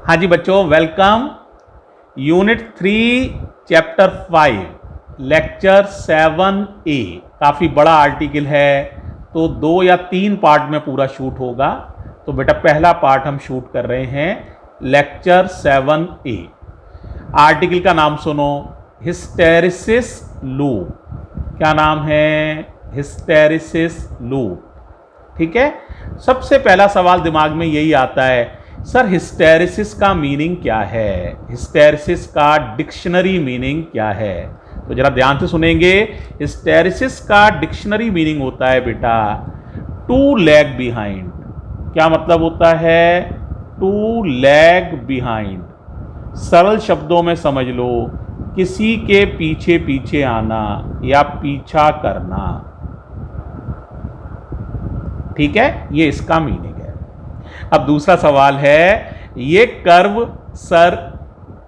हाँ जी बच्चों, welcome. Unit 3 chapter 5 lecture 7A। काफ़ी बड़ा आर्टिकल है, तो 2 या 3 पार्ट में पूरा शूट होगा। तो बेटा पहला पार्ट हम शूट कर रहे हैं लेक्चर 7A। आर्टिकल का नाम सुनो, हिस्टेरिसिस लूप। क्या नाम है? Hysteresis loop. ठीक है। सबसे पहला सवाल दिमाग में यही आता है, सर हिस्टेरिसिस का मीनिंग क्या है, हिस्टेरिसिस का डिक्शनरी मीनिंग क्या है? तो जरा ध्यान से सुनेंगे। हिस्टेरिसिस का डिक्शनरी मीनिंग होता है बेटा टू लैग बिहाइंड। क्या मतलब होता है? To lag behind. सरल शब्दों में समझ लो, किसी के पीछे पीछे आना या पीछा करना। ठीक है, ये इसका मीनिंग है। अब दूसरा सवाल है, ये कर्व सर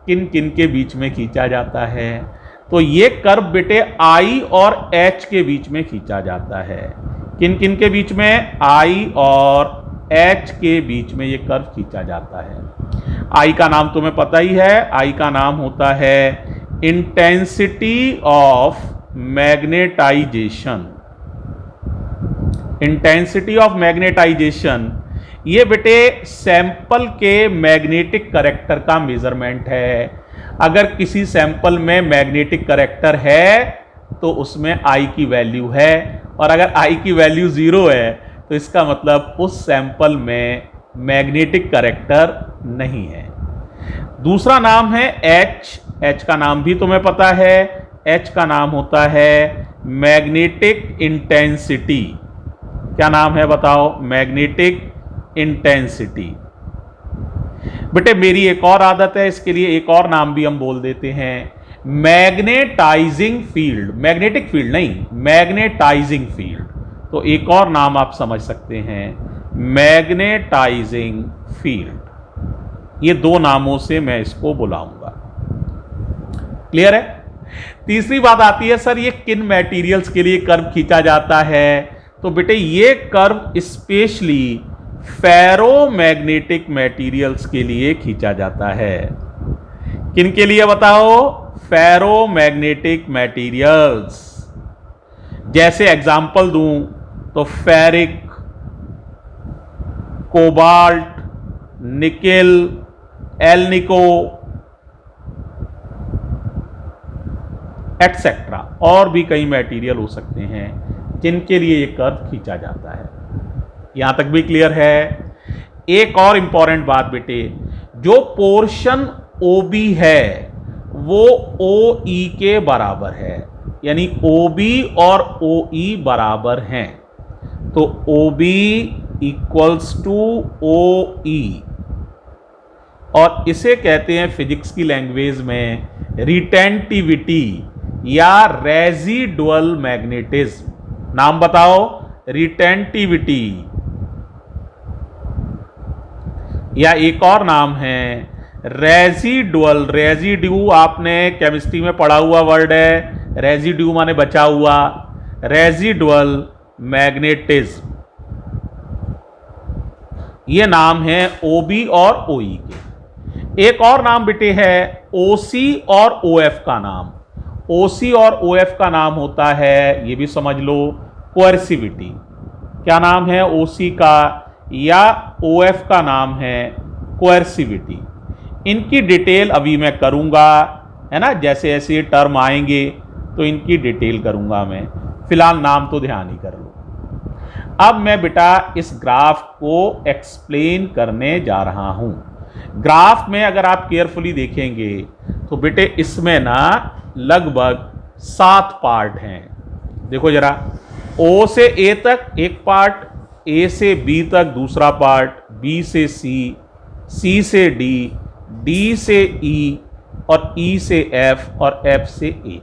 किन किन के बीच में खींचा जाता है? तो ये कर्व बेटे I और H के बीच में खींचा जाता है। किन किन के बीच में? I और H के बीच में ये कर्व खींचा जाता है। I का नाम तुम्हें पता ही है, I का नाम होता है intensity of magnetization. Intensity of magnetization ये बेटे सैंपल के मैग्नेटिक कैरेक्टर का मेजरमेंट है। अगर किसी सैंपल में मैग्नेटिक कैरेक्टर है तो उसमें I की वैल्यू है, और अगर I की वैल्यू 0 है तो इसका मतलब उस सैंपल में मैग्नेटिक कैरेक्टर नहीं है। दूसरा नाम है H। H का नाम भी तुम्हें पता है, H का नाम होता है मैग्नेटिक इंटेंसिटी। क्या नाम है बताओ? Magnetic intensity. बेटे मेरी एक और आदत है, इसके लिए एक और नाम भी हम बोल देते हैं, मैग्नेटाइजिंग फील्ड। मैग्नेटिक फील्ड नहीं, मैग्नेटाइजिंग फील्ड। तो एक और नाम आप समझ सकते हैं, मैग्नेटाइजिंग फील्ड। ये दो नामों से मैं इसको बुलाऊंगा। क्लियर है? तीसरी बात आती है, सर ये किन मटेरियल्स के लिए कर्व खींचा जाता है? तो बेटे ये कर्व स्पेशली फेरोमैग्नेटिक मटेरियल्स के लिए खींचा जाता है। किन के लिए बताओ? Ferromagnetic materials. जैसे एग्जांपल दूं तो फेरिक, कोबाल्ट, निकेल, एलनिको एटसेट्रा, और भी कई मटेरियल हो सकते हैं जिनके लिए ये कर्व खींचा जाता है। यहां तक भी क्लियर है? एक और इंपॉर्टेंट बात बेटे, जो पोर्शन OB है वो OE के बराबर है, यानी OB और OE बराबर हैं। तो OB इक्वल्स टू OE, और इसे कहते हैं फिजिक्स की लैंग्वेज में रिटेंटिविटी या रेजिडुअल मैग्नेटिज्म। नाम बताओ? रिटेंटिविटी, या एक और नाम है रेजिडुअल। रेजिड्यू आपने केमिस्ट्री में पढ़ा हुआ वर्ड है, रेजिड्यू माने बचा हुआ, रेजिडुअल मैग्नेटिज्म। ये नाम है OB और OE के। एक और नाम बेटे है OC और OF का नाम। OC और OF का नाम होता है, ये भी समझ लो, कोएर्सिविटी। क्या नाम है OC का या OF का नाम है? कोएर्सिविटी। इनकी डिटेल अभी मैं करूंगा, है ना, जैसे ऐसे टर्म आएंगे तो इनकी डिटेल करूंगा मैं। फिलहाल नाम तो ध्यान ही कर लो। अब मैं बेटा इस ग्राफ को एक्सप्लेन करने जा रहा हूं। ग्राफ में अगर आप केयरफुली देखेंगे तो बेटे इसमें ना लगभग 7 पार्ट हैं। देखो जरा, O से A तक एक पार्ट, A से B तक दूसरा पार्ट, B से C, C से D, D से E, और E से F, और F से A।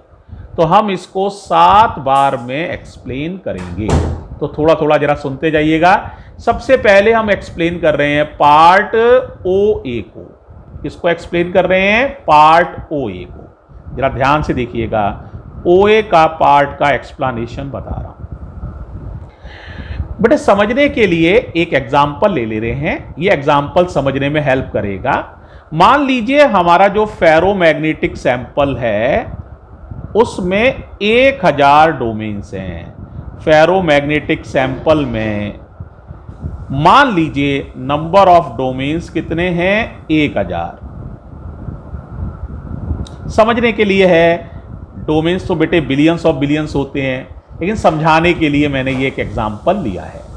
तो हम इसको 7 बार में एक्सप्लेन करेंगे, तो थोड़ा थोड़ा जरा सुनते जाइएगा। सबसे पहले हम एक्सप्लेन कर रहे हैं पार्ट OA को। किसको एक्सप्लेन कर रहे हैं? पार्ट OA को। जरा ध्यान से देखिएगा, OA का पार्ट का एक्सप्लेनेशन बता रहा हूं। बेटे समझने के लिए एक एग्जाम्पल ले रहे हैं, ये एग्जाम्पल समझने में हेल्प करेगा। मान लीजिए हमारा जो फेरोमैग्नेटिक सैंपल है उसमें 1000 डोमेन्स हैं। फेरोमैग्नेटिक सैंपल में मान लीजिए नंबर ऑफ डोमेन्स कितने हैं? 1000। समझने के लिए है, डोमेन्स तो बेटे बिलियंस ऑफ बिलियंस होते हैं, लेकिन समझाने के लिए मैंने ये एक एग्जांपल लिया है।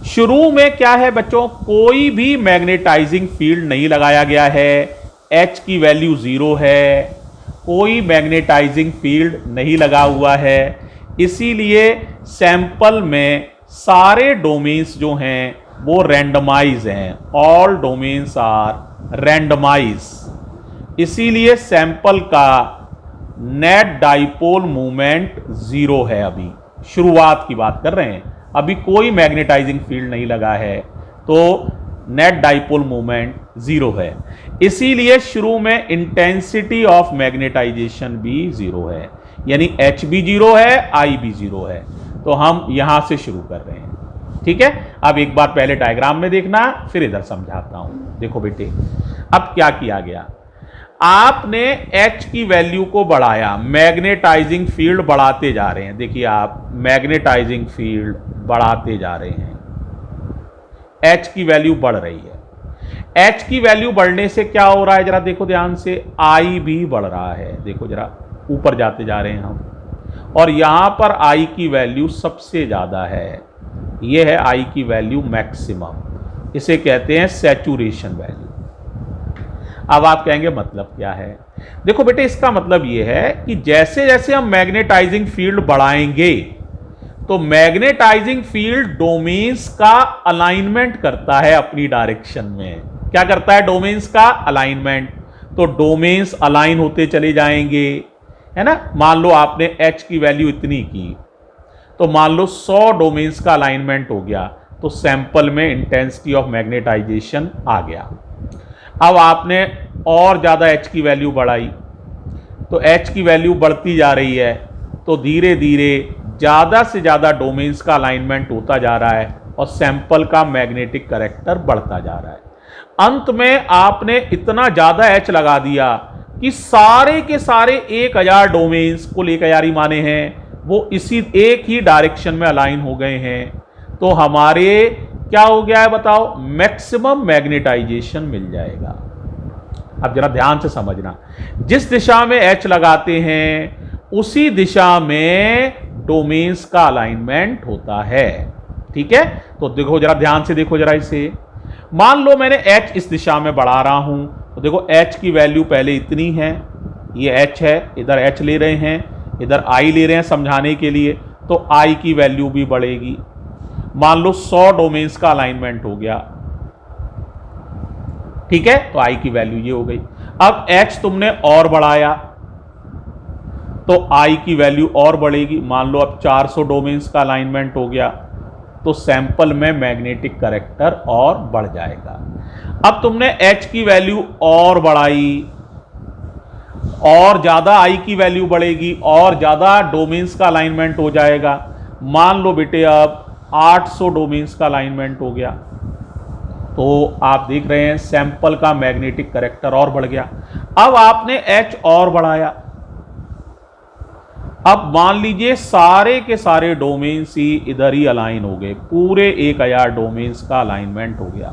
शुरू में क्या है बच्चों, कोई भी मैग्नेटाइजिंग फील्ड नहीं लगाया गया है, H की वैल्यू 0 है, कोई मैग्नेटाइजिंग फील्ड नहीं लगा हुआ है, इसीलिए सैंपल में सारे डोमेन्स जो हैं वो रैंडमाइज हैं। ऑल डोमेन्स आर रैंडमाइज, इसीलिए सैंपल का नेट डाइपोल मूवमेंट 0 है। अभी शुरुआत की बात कर रहे हैं, अभी कोई मैग्नेटाइजिंग फील्ड नहीं लगा है, तो नेट डाइपोल मूवमेंट 0 है। इसीलिए शुरू में इंटेंसिटी ऑफ मैग्नेटाइजेशन भी 0 है, यानी H भी 0 है, I भी 0 है। तो हम यहां से शुरू कर रहे हैं, ठीक है। अब एक बार पहले डायग्राम में देखना, फिर इधर समझाता हूं। देखो बेटे, अब क्या किया गया, आपने H की वैल्यू को बढ़ाया, मैग्नेटाइजिंग फील्ड बढ़ाते जा रहे हैं। देखिए आप मैग्नेटाइजिंग फील्ड बढ़ाते जा रहे हैं, H की वैल्यू बढ़ रही है। H की वैल्यू बढ़ने से क्या हो रहा है, जरा देखो ध्यान से, I भी बढ़ रहा है। देखो जरा, ऊपर जाते जा रहे हैं हम, और यहां पर I की वैल्यू सबसे ज्यादा है। यह है I की वैल्यू मैक्सिमम, इसे कहते हैं सैचुरेशन वैल्यू। अब आप कहेंगे मतलब क्या है? देखो बेटे, इसका मतलब यह है कि जैसे जैसे हम मैग्नेटाइजिंग फील्ड बढ़ाएंगे तो मैग्नेटाइजिंग फील्ड डोमेन्स का अलाइनमेंट करता है अपनी डायरेक्शन में। क्या करता है? डोमेन्स का अलाइनमेंट। तो डोमेन्स अलाइन होते चले जाएंगे, है ना। मान लो आपने H की वैल्यू इतनी की, तो मान लो 100 डोमेन्स का अलाइनमेंट हो गया, तो सैंपल में इंटेंसिटी ऑफ मैग्नेटाइजेशन आ गया। अब आपने और ज़्यादा H की वैल्यू बढ़ाई, तो H की वैल्यू बढ़ती जा रही है, तो धीरे धीरे ज़्यादा से ज़्यादा डोमेन्स का अलाइनमेंट होता जा रहा है और सैंपल का मैग्नेटिक कैरेक्टर बढ़ता जा रहा है। अंत में आपने इतना ज़्यादा H लगा दिया कि सारे के सारे 1000 डोमेन्स, कुल 1000 ही माने हैं, वो इसी एक ही डायरेक्शन में अलाइन हो गए हैं। तो हमारे क्या हो गया है बताओ? मैक्सिमम मैग्नेटाइजेशन मिल जाएगा। अब जरा ध्यान से समझना, जिस दिशा में H लगाते हैं उसी दिशा में डोमेन्स का अलाइनमेंट होता है, ठीक है। तो देखो जरा ध्यान से, देखो जरा इसे, मान लो मैंने H इस दिशा में बढ़ा रहा हूं, तो देखो H की वैल्यू पहले इतनी है, ये H है, इधर H ले रहे हैं, इधर I ले रहे हैं समझाने के लिए, तो I की वैल्यू भी बढ़ेगी। मान लो 100 डोमेन्स का अलाइनमेंट हो गया, ठीक है, तो I की वैल्यू ये हो गई। अब H तुमने और बढ़ाया तो I की वैल्यू और बढ़ेगी। मान लो अब 400 डोमेन्स का अलाइनमेंट हो गया, तो सैंपल में मैग्नेटिक कैरेक्टर और बढ़ जाएगा। अब तुमने H की वैल्यू और बढ़ाई, और ज्यादा I की वैल्यू बढ़ेगी, और ज्यादा डोमेन्स का अलाइनमेंट हो जाएगा। मान लो बेटे अब 800 डोमेन्स का अलाइनमेंट हो गया, तो आप देख रहे हैं सैंपल का मैग्नेटिक कैरेक्टर और बढ़ गया। अब आपने H और बढ़ाया, अब मान लीजिए सारे के सारे डोमेन्स ही इधर ही अलाइन हो गए, पूरे 1000 डोमेन्स का अलाइनमेंट हो गया।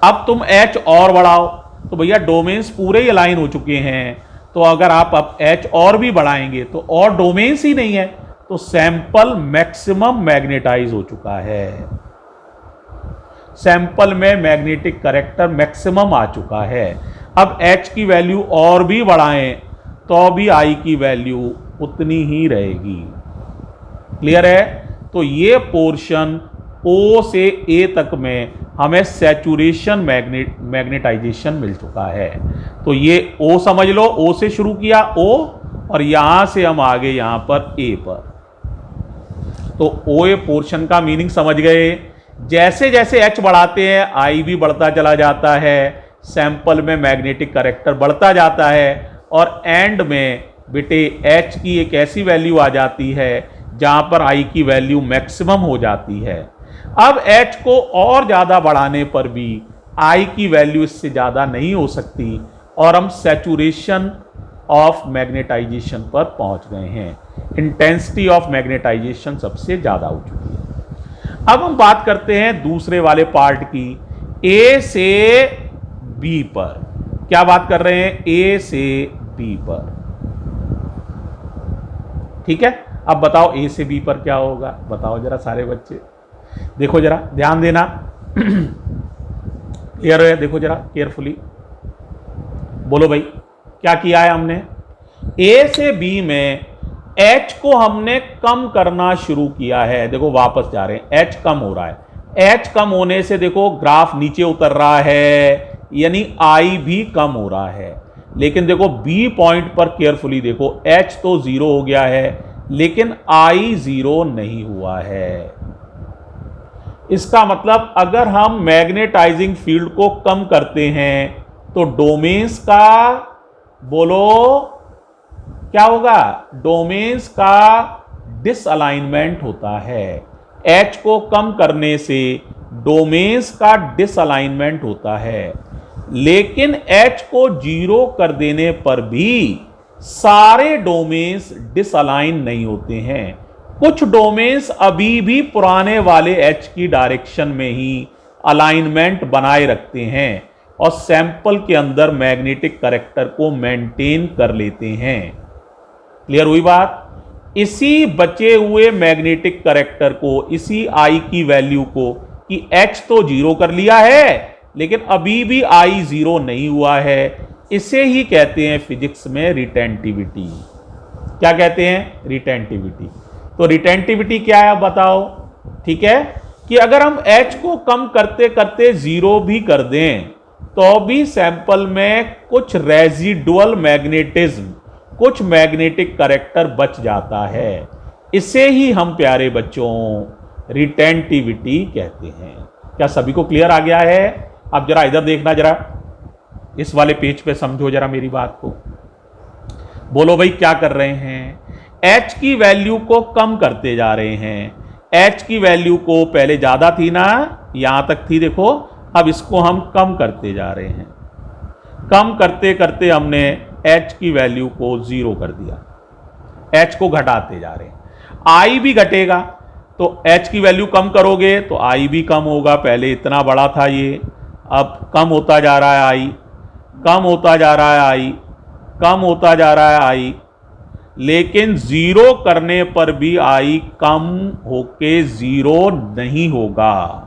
अब तुम H और बढ़ाओ, तो भैया डोमेन्स पूरे ही अलाइन हो चुके हैं, तो अगर आप अब H और भी बढ़ाएंगे तो और डोमेन्स ही नहीं है, तो सैंपल मैक्सिमम मैग्नेटाइज हो चुका है। सैंपल में मैग्नेटिक कैरेक्टर मैक्सिमम आ चुका है। अब H की वैल्यू और भी बढ़ाएं तो भी I की वैल्यू उतनी ही रहेगी। क्लियर है? तो ये पोर्शन O से A तक में हमें सैचुरेशन मैग्नेटाइजेशन मिल चुका है। तो ये O समझ लो, O से शुरू किया O, और यहां से हम आगे यहां पर A पर। तो OA पोर्शन का मीनिंग समझ गए। जैसे जैसे H बढ़ाते हैं I भी बढ़ता चला जाता है, सैंपल में मैग्नेटिक कैरेक्टर बढ़ता जाता है, और एंड में बेटे H की एक ऐसी वैल्यू आ जाती है जहां पर I की वैल्यू मैक्सिमम हो जाती है। अब H को और ज्यादा बढ़ाने पर भी आई की वैल्यू इससे ज़्यादा नहीं हो सकती और हम सैचुरेशन ऑफ मैग्नेटाइजेशन पर पहुंच गए हैं। इंटेंसिटी ऑफ मैग्नेटाइजेशन सबसे ज़्यादा हो चुकी है। अब हम बात करते हैं दूसरे वाले पार्ट की, ए से बी पर। क्या बात कर रहे हैं? ए से बी पर। ठीक है, अब बताओ ए से बी पर क्या होगा? बताओ जरा सारे बच्चे, देखो जरा ध्यान देना। क्लियर है? देखो जरा केयरफुली, बोलो भाई क्या किया है हमने? ए से बी में एच को हमने कम करना शुरू किया है। देखो वापस जा रहे हैं, एच कम हो रहा है। एच कम होने से देखो ग्राफ नीचे उतर रहा है, यानी आई भी कम हो रहा है। लेकिन देखो बी पॉइंट पर केयरफुली देखो, एच तो जीरो हो गया है लेकिन आई जीरो नहीं हुआ है। इसका मतलब अगर हम मैग्नेटाइजिंग फील्ड को कम करते हैं तो डोमेन्स का, बोलो क्या होगा? डोमेन्स का डिसअलाइनमेंट होता है। एच को कम करने से डोमेन्स का डिसअलाइनमेंट होता है, लेकिन एच को जीरो कर देने पर भी सारे डोमेन्स डिसअलाइन नहीं होते हैं। कुछ डोमेन्स अभी भी पुराने वाले एच की डायरेक्शन में ही अलाइनमेंट बनाए रखते हैं और सैंपल के अंदर मैग्नेटिक कैरेक्टर को मेंटेन कर लेते हैं। क्लियर हुई बात? इसी बचे हुए मैग्नेटिक कैरेक्टर को, इसी आई की वैल्यू को, कि एच तो जीरो कर लिया है लेकिन अभी भी आई जीरो नहीं हुआ है, इसे ही कहते हैं फिजिक्स में रिटेंटिविटी। क्या कहते हैं? रिटेंटिविटी। तो रिटेंटिविटी क्या है बताओ? ठीक है, कि अगर हम एच को कम करते करते जीरो भी कर दें तो भी सैंपल में कुछ रेजिडुअल मैग्नेटिज्म, कुछ मैग्नेटिक कैरेक्टर बच जाता है। इसे ही हम प्यारे बच्चों रिटेंटिविटी कहते हैं। क्या सभी को क्लियर आ गया है? अब जरा इधर देखना, जरा इस वाले पेज पे समझो जरा मेरी बात को। बोलो भाई क्या कर रहे हैं? एच की वैल्यू को कम करते जा रहे हैं। एच की वैल्यू को पहले ज्यादा थी ना, यहां तक थी देखो, अब इसको हम कम करते जा रहे हैं। कम करते करते हमने एच की वैल्यू को जीरो कर दिया, एच को घटाते जा रहे हैं। आई भी घटेगा, तो एच की वैल्यू कम करोगे तो आई भी कम होगा। पहले इतना बड़ा था ये, अब कम होता जा रहा है आई, कम होता जा रहा है आई, कम होता जा रहा है आई, लेकिन जीरो करने पर भी आई कम होके जीरो नहीं होगा।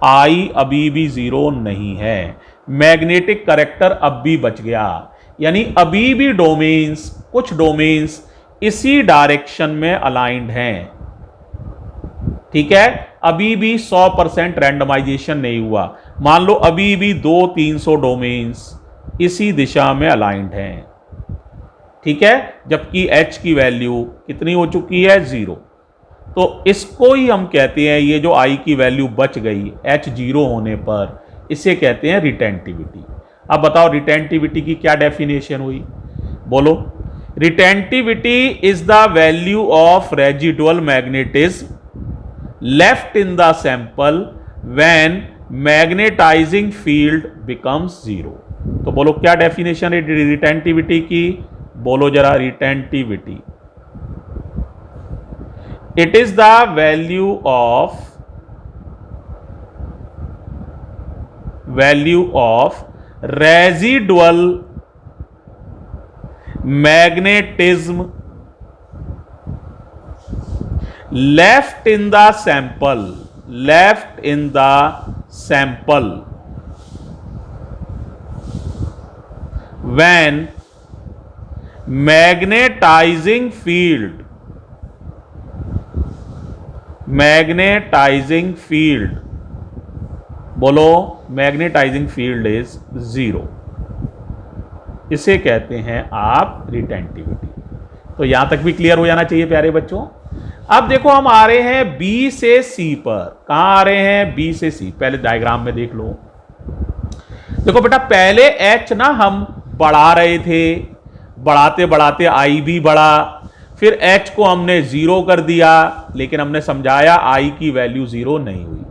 आई अभी भी जीरो नहीं है, मैग्नेटिक कैरेक्टर अब भी बच गया, यानी अभी भी डोमेन्स, कुछ डोमेन्स इसी डायरेक्शन में अलाइंड हैं। ठीक है, अभी भी 100% रैंडमाइजेशन नहीं हुआ। मान लो अभी भी 200-300 डोमेन्स इसी दिशा में अलाइंड हैं। ठीक है, जबकि एच की वैल्यू कितनी हो चुकी है? जीरो। तो इसको ही हम कहते हैं, ये जो आई की वैल्यू बच गई एच जीरो होने पर, इसे कहते हैं रिटेंटिविटी। अब बताओ रिटेंटिविटी की क्या डेफिनेशन हुई? बोलो। Retentivity is the value of residual magnetism left in the sample when magnetizing field becomes zero। तो बोलो क्या डेफिनेशन है रिटेंटिविटी की? बोलो जरा retentivity. It is the value of residual magnetism left in the sample when magnetizing field बोलो magnetising field is zero, इसे कहते हैं आप रिटेंटिविटी। तो यहां तक भी क्लियर हो जाना चाहिए प्यारे बच्चों। अब देखो हम आ रहे हैं बी से सी पर। कहां आ रहे हैं? बी से सी। पहले डायग्राम में देख लो। देखो बेटा, पहले एच ना हम बढ़ा रहे थे, बढ़ाते बढ़ाते आई भी बढ़ा, फिर एच को हमने जीरो कर दिया, लेकिन हमने समझाया आई की वैल्यू जीरो नहीं हुई।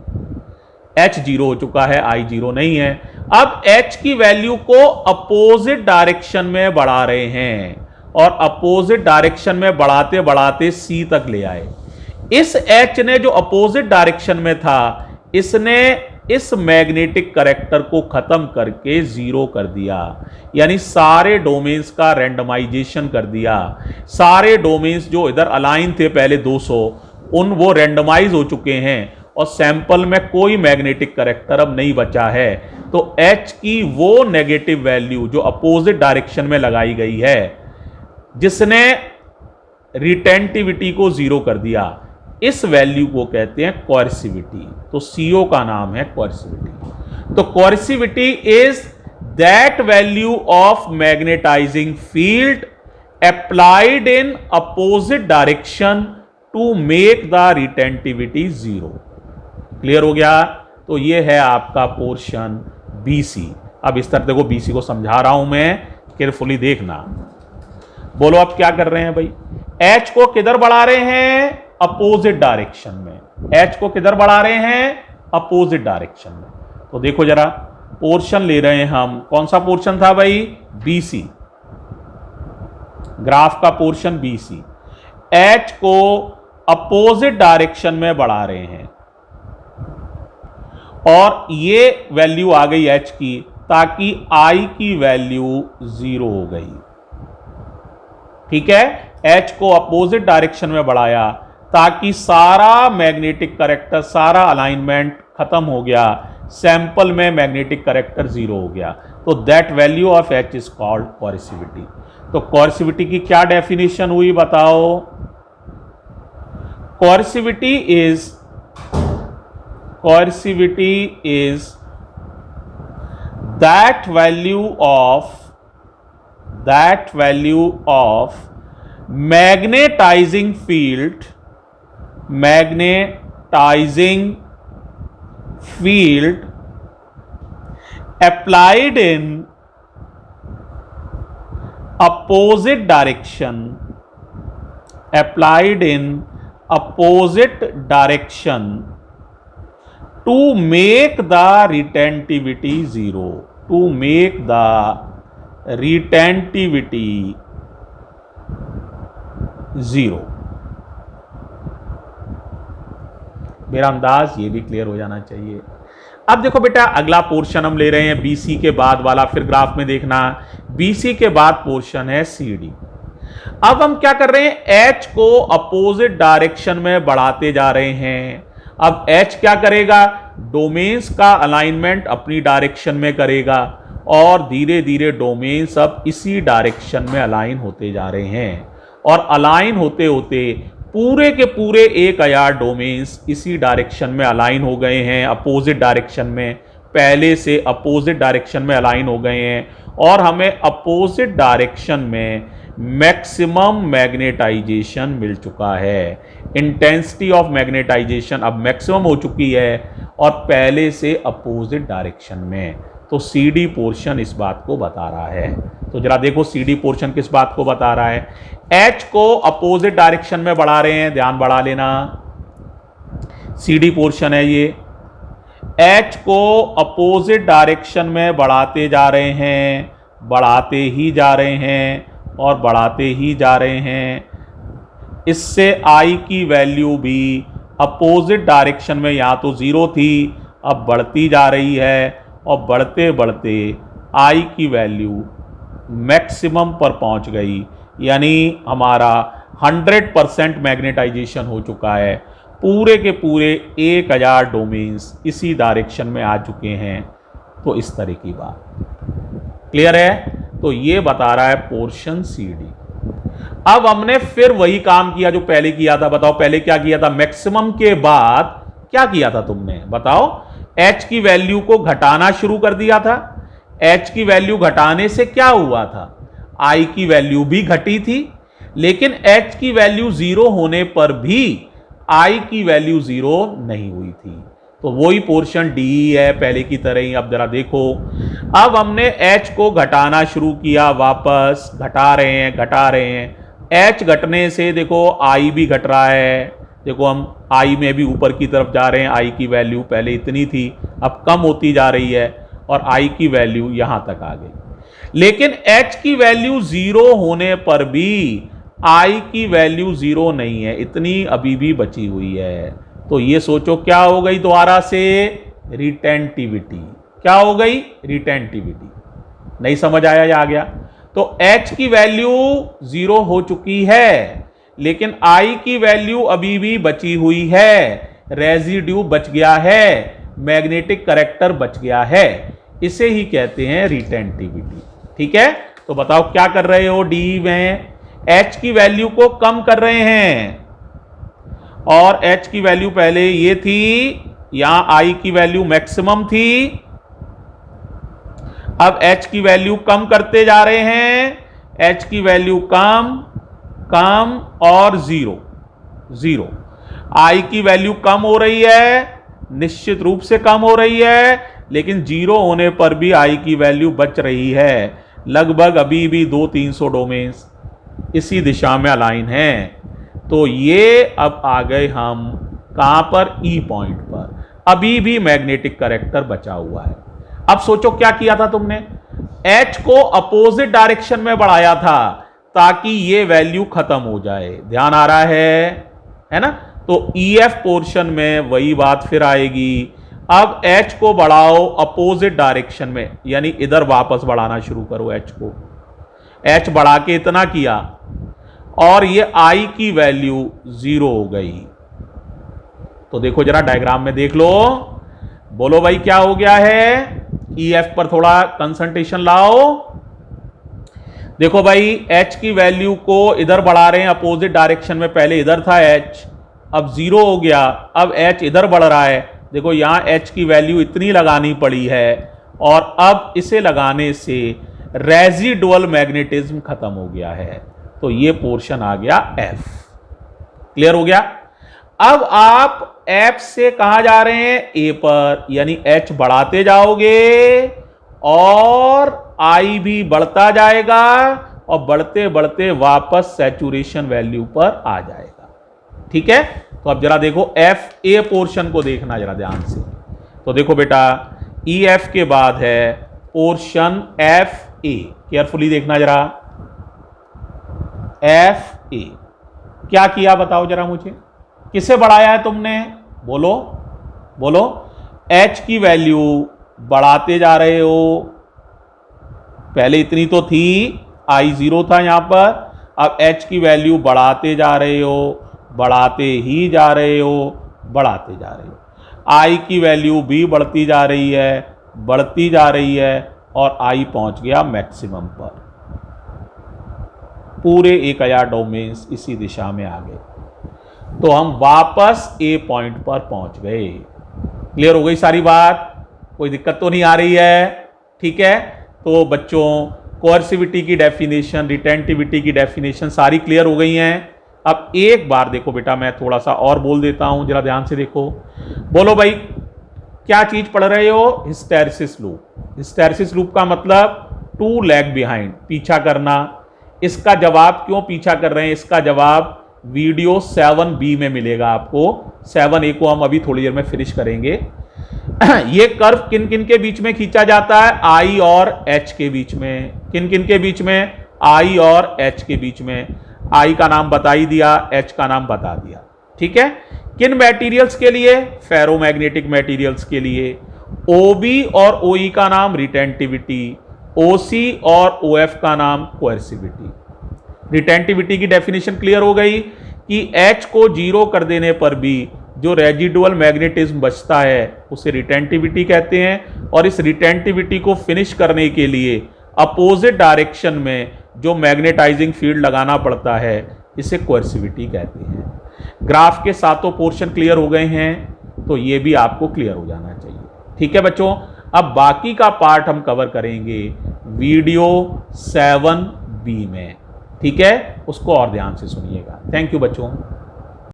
H 0 हो चुका है, I 0 नहीं है। अब H की वैल्यू को अपोजिट डायरेक्शन में बढ़ा रहे हैं और अपोजिट डायरेक्शन में बढ़ाते बढ़ाते C तक ले आए। इस H ने जो अपोजिट डायरेक्शन में था, इसने इस मैग्नेटिक करेक्टर को खत्म करके जीरो कर दिया, यानी सारे डोमेन्स का रैंडमाइजेशन कर दिया। सारे डोमेन्स जो इधर अलाइन थे पहले 200, वो रैंडमाइज हो चुके हैं और सैंपल में कोई मैग्नेटिक करेक्टर अब नहीं बचा है। तो H की वो नेगेटिव वैल्यू जो अपोजिट डायरेक्शन में लगाई गई है, जिसने रिटेंटिविटी को जीरो कर दिया, इस वैल्यू को कहते हैं कोएर्सिविटी। तो CO का नाम है कोएर्सिविटी। तो coercivity is that value of magnetising field applied in opposite direction to make the retentivity zero. Clear हो गया? तो ये है आपका पोर्शन BC। अब इस तरह देखो, BC को समझा रहा हूं मैं, केयरफुली देखना। बोलो अब क्या कर रहे हैं भाई? H को किधर बढ़ा रहे हैं? अपोजिट डायरेक्शन में। H को किधर बढ़ा रहे हैं? अपोजिट डायरेक्शन में। तो देखो जरा, पोर्शन ले रहे हैं हम। कौन सा पोर्शन था भाई? BC। ग्राफ का पोर्शन BC। H को अपोजिट डायरेक्शन में बढ़ा रहे हैं और ये वैल्यू आ गई H की, ताकि I की वैल्यू जीरो हो गई। ठीक है, H को अपोजिट डायरेक्शन में बढ़ाया ताकि सारा मैग्नेटिक करेक्टर, सारा अलाइनमेंट खत्म हो गया, सैंपल में मैग्नेटिक करेक्टर जीरो हो गया। तो that value of H is called coercivity. तो कोएर्सिविटी की क्या डेफिनेशन हुई बताओ? Coercivity is that value of magnetising field applied in opposite direction to make the retentivity zero, मेरा अंदाज ये भी क्लियर हो जाना चाहिए। अब देखो बेटा, अगला पोर्शन हम ले रहे हैं BC के बाद वाला, फिर ग्राफ में देखना। BC के बाद पोर्शन है CD। अब हम क्या कर रहे हैं? H को अपोजिट डायरेक्शन में बढ़ाते जा रहे हैं। अब H क्या करेगा? डोमेन्स का अलाइनमेंट अपनी डायरेक्शन में करेगा और धीरे धीरे डोमेन्स अब इसी डायरेक्शन में अलाइन होते जा रहे हैं और अलाइन होते होते पूरे के पूरे 1000 डोमेन्स इसी डायरेक्शन में अलाइन हो गए हैं, अपोजिट डायरेक्शन में, पहले से अपोजिट डायरेक्शन में अलाइन हो गए हैं और हमें अपोजिट डायरेक्शन में मैक्सिमम मैग्नेटाइजेशन मिल चुका है। इंटेंसिटी ऑफ मैग्नेटाइजेशन अब मैक्सिमम हो चुकी है और पहले से अपोजिट डायरेक्शन में। तो CD पोर्शन इस बात को बता रहा है। तो जरा देखो, CD पोर्शन किस बात को बता रहा है? H को अपोजिट डायरेक्शन में बढ़ा रहे हैं, ध्यान बढ़ा लेना। CD पोर्शन है ये। H को अपोजिट डायरेक्शन में बढ़ाते जा रहे हैं, बढ़ाते ही जा रहे हैं और बढ़ाते ही जा रहे हैं। इससे I की वैल्यू भी अपोजिट डायरेक्शन में यहाँ तो जीरो थी, अब बढ़ती जा रही है और बढ़ते बढ़ते I की वैल्यू मैक्सिमम पर पहुंच गई, यानी हमारा 100% मैग्नेटाइजेशन हो चुका है। पूरे के पूरे 1000 डोमेन्स इसी डायरेक्शन में आ चुके हैं। तो इस तरह की बात क्लियर है? तो ये बता रहा है पोर्शन CD। अब हमने फिर वही काम किया जो पहले किया था। बताओ पहले क्या किया था? मैक्सिमम के बाद क्या किया था तुमने? बताओ। H की वैल्यू को घटाना शुरू कर दिया था। H की वैल्यू घटाने से क्या हुआ था? I की वैल्यू भी घटी थी, लेकिन H की वैल्यू जीरो होने पर भी I की वैल्यू जीरो नहीं हुई थी। तो वही पोर्शन D है पहले की तरह ही। अब जरा देखो, अब हमने H को घटाना शुरू किया, वापस घटा रहे हैं। H घटने से देखो I भी घट रहा है, देखो हम आई में भी ऊपर की तरफ जा रहे हैं, आई की वैल्यू पहले इतनी थी, अब कम होती जा रही है और आई की वैल्यू यहां तक आ गई। लेकिन एच की वैल्यू 0 होने पर भी आई की वैल्यू 0 नहीं है, इतनी अभी भी बची हुई है। तो ये सोचो क्या हो गई दोबारा से, रिटेंटिविटी। क्या हो गई, रिटेंटिविटी। नहीं समझ आया या आ गया? तो H की वैल्यू 0 हो चुकी है, लेकिन I की वैल्यू अभी भी बची हुई है, रेजिड्यू बच गया है, मैग्नेटिक करैक्टर बच गया है। इसे ही कहते हैं रिटेंटिविटी। ठीक है, तो बताओ क्या कर रहे हो D में, H की वैल्यू को कम कर रहे हैं, और H की वैल्यू पहले ये थी, यहां I की वैल्यू मैक्सिमम थी, अब H की वैल्यू कम करते जा रहे हैं, H की वैल्यू कम कम और 0 0। I की वैल्यू कम हो रही है, निश्चित रूप से कम हो रही है, लेकिन 0 होने पर भी I की वैल्यू बच रही है। लगभग अभी भी 200-300 डोमेन्स इसी दिशा में अलाइन हैं। तो ये अब आ गए हम कहां पर, E पॉइंट पर, अभी भी मैग्नेटिक करैक्टर बचा हुआ है। अब सोचो क्या किया था तुमने, H को अपोजिट डायरेक्शन में बढ़ाया था ताकि ये वैल्यू खत्म हो जाए। ध्यान आ रहा है ना? तो EF पोर्शन में वही बात फिर आएगी। अब H को बढ़ाओ अपोजिट डायरेक्शन में, यानी इधर वापस बढ़ाना शुरू करो H को। H बढ़ा के इतना किया और ये I की वैल्यू 0 हो गई। तो देखो जरा डायग्राम में देख लो, बोलो भाई क्या हो गया है। EF पर थोड़ा कंसंट्रेशन लाओ। देखो भाई H की वैल्यू को इधर बढ़ा रहे हैं अपोजिट डायरेक्शन में, पहले इधर था H, अब 0 हो गया, अब H इधर बढ़ रहा है। देखो यहां H की वैल्यू इतनी लगानी पड़ी है, और अब इसे लगाने से रेजिडुअल मैग्नेटिज्म खत्म हो गया है। तो ये पोर्शन आ गया F। क्लियर हो गया? अब आप F से कहां जा रहे हैं, A पर, यानी H बढ़ाते जाओगे और I भी बढ़ता जाएगा, और बढ़ते बढ़ते वापस सैचुरेशन वैल्यू पर आ जाएगा। ठीक है, तो अब जरा देखो FA पोर्शन को देखना जरा ध्यान से। तो देखो बेटा EF के बाद है पोर्शन FA, केयरफुली देखना जरा। FA क्या किया बताओ जरा मुझे, किसे बढ़ाया है तुमने, बोलो बोलो। H की वैल्यू बढ़ाते जा रहे हो, पहले इतनी तो थी, I 0 था यहां पर, अब H की वैल्यू बढ़ाते जा रहे हो, बढ़ाते ही जा रहे हो, बढ़ाते जा रहे हो। I की वैल्यू भी बढ़ती जा रही है, बढ़ती जा रही है, और I पहुंच गया मैक्सिमम पर। पूरे 1000 डोमेन्स इसी दिशा में आ गए। तो हम वापस A पॉइंट पर पहुंच गए। क्लियर हो गई सारी बात? कोई दिक्कत तो नहीं आ रही है? ठीक है, तो बच्चों कोएर्सिविटी की डेफिनेशन, रिटेंटिविटी की डेफिनेशन सारी क्लियर हो गई हैं। अब एक बार देखो बेटा, मैं थोड़ा सा और बोल देता हूं, जरा ध्यान से देखो। बोलो भाई क्या चीज पढ़ रहे हो, हिस्टैरिसीस लूप। हिस्टैरिसीस लूप का मतलब टू लैग बिहाइंड, पीछा करना। इसका जवाब क्यों पीछा कर रहे हैं, इसका जवाब वीडियो 7B में मिलेगा आपको। 7A को हम अभी थोड़ी देर में फिनिश करेंगे। ये कर्व किन किन के बीच में खींचा जाता है, I और H के बीच में। किन किन के बीच में, I और H के बीच में। I का नाम बता ही दिया, H का नाम बता दिया। ठीक है, किन मटेरियल्स के लिए, फेरोमैग्नेटिक मटेरियल्स के लिए। OB और OE का नाम रिटेंटिविटी, OC और OF का नाम कोएर्सिविटी। रिटेंटिविटी की डेफिनेशन क्लियर हो गई कि H को 0 कर देने पर भी जो रेजिडुअल मैग्नेटिज्म बचता है उसे रिटेंटिविटी कहते हैं, और इस रिटेंटिविटी को फिनिश करने के लिए अपोजिट डायरेक्शन में जो मैग्नेटाइजिंग फील्ड लगाना पड़ता है इसे कोएर्सिविटी कहते हैं। ग्राफ के सातों पोर्शन क्लियर हो गए हैं, तो ये भी आपको क्लियर हो जाना चाहिए। ठीक है बच्चों, अब बाकी का पार्ट हम कवर करेंगे वीडियो 7B में। ठीक है, उसको और ध्यान से सुनिएगा। थैंक यू बच्चों।